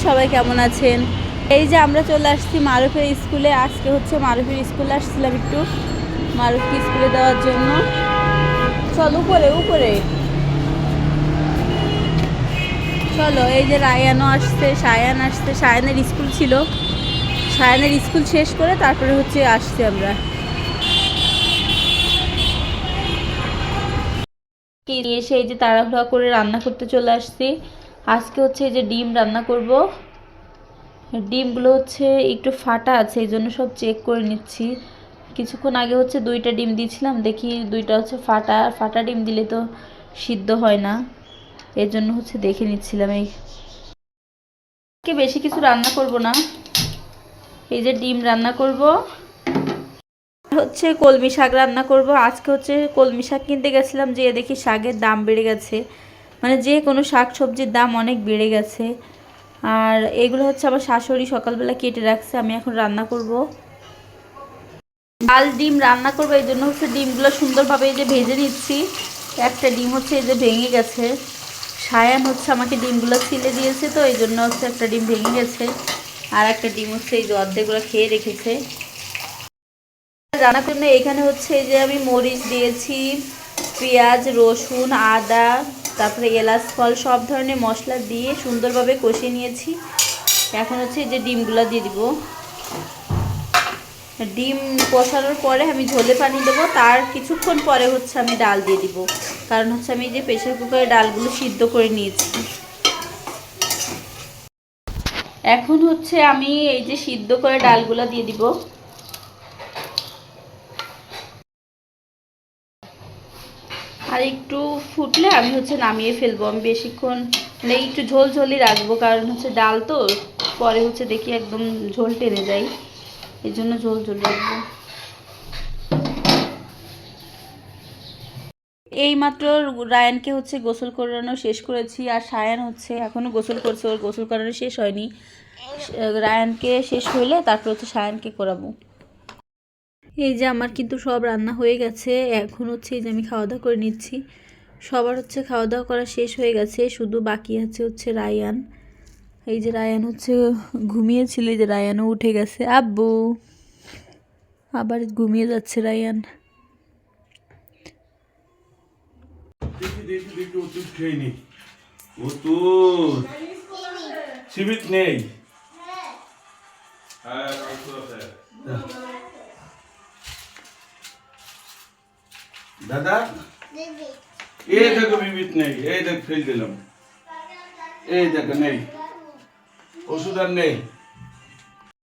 সবাই কেমন আছেন? এই যে আমরা চলে আসছি মারুফের স্কুলে। আজকে হচ্ছে মারুফের স্কুলে আসছিলাম একটু মারুফকে স্কুলে দেওয়ার জন্য। চল উপরে উপরে চলো। এই যে রায়ানও আসছে, সায়ান আসছে। সায়ানের স্কুল ছিল, সায়ানের স্কুল শেষ করে তারপরে হচ্ছে আসছি আমরা। এসে এই যে তাড়াহুড়া করে রান্না করতে চলে আসছি। আজকে হচ্ছে এই যে ডিম রান্না করব। ডিমগুলো হচ্ছে একটু ফাটা আছে, এই জন্য সব চেক করে নিচ্ছি। কিছুক্ষণ আগে হচ্ছে 2টা ডিম দিয়েছিলাম, দেখি 2টা হচ্ছে ফাটা। ফাটা ডিম দিলে তো সিদ্ধ হয় না, এর জন্য হচ্ছে দেখে নিচ্ছিলাম। এই বেশি কিছু রান্না করব না, এই যে ডিম রান্না করব, হচ্ছে কলমি শাক রান্না করব। আজকে হচ্ছে কলমি শাক কিনতে গেছিলাম, যে দেখি শাকের দাম বেড়ে গেছে, মানে যে কোনো শাক সবজির দাম অনেক বেড়ে গেছে। আর এগুলো হচ্ছে আমার শাশুড়ি সকালবেলা কেটে রাখছে, আমি এখন রান্না করব। ডাল ডিম রান্না করবো, এই জন্য হচ্ছে ডিমগুলো সুন্দরভাবে এই যে ভেজে নিচ্ছি। একটা ডিম হচ্ছে এই যে ভেঙে গেছে, সায়ান হচ্ছে আমাকে ডিমগুলো ছিলে দিয়েছে, তো এই জন্য হচ্ছে একটা ডিম ভেঙে গেছে। আর একটা ডিম হচ্ছে এই যে অর্ধেকগুলো খেয়ে রেখেছে। রান্নার জন্য এখানে হচ্ছে এই যে আমি মরিচ দিয়েছি, পেঁয়াজ, রসুন, আদা, তারপরে এলাচ ফল, সব ধরনের মশলা দিয়ে সুন্দরভাবে কষিয়ে নিয়েছি। এখন হচ্ছে এই যে ডিমগুলো দিয়ে দিব। ডিম কষানোর পরে আমি ঝোলে পানি দেবো, তার কিছুক্ষণ পরে হচ্ছে আমি ডাল দিয়ে দিব, কারণ হচ্ছে আমি যে প্রেসার কুকারে ডালগুলো সিদ্ধ করে নিয়েছি। এখন হচ্ছে আমি এই যে সিদ্ধ করে ডালগুলো দিয়ে দিব। আর একটু ফুটলে আমি হচ্ছে নামিয়ে ফেলবো। আমি বেশিক্ষণ মানে একটু ঝোল ঝোলই রাখবো, কারণ হচ্ছে ডাল তো পরে হচ্ছে দেখি একদম ঝোল টেনে যায়, এই জন্য ঝোল ঝোল রাখবো। এইমাত্র রায়ানকে হচ্ছে গোসল করানো শেষ করেছি, আর সায়ান হচ্ছে এখনও গোসল করছে, ওর গোসল করানো শেষ হয়নি। রায়ানকে শেষ হইলে তারপর হচ্ছে সায়ানকে করাবো। এই যে আমার কিন্তু সব রান্না হয়ে গেছে, এখন হচ্ছে এই যে আমি খাওয়া দাওয়া করে নিচ্ছি। সবার হচ্ছে খাওয়া দাওয়া করা শেষ হয়ে গেছে, শুধু বাকি আছে হচ্ছে রায়ান। এই যে রায়ান হচ্ছে ঘুমিয়েছিল, এই যে রায়ানও উঠে গেছে। আব্বু আবার ঘুমিয়ে যাচ্ছে রায়ান। দাদা এই দেখো বিবিত নেই, এই দেখ ফেল দিলাম, এই দেখো নেই, ওষুধ আর নেই।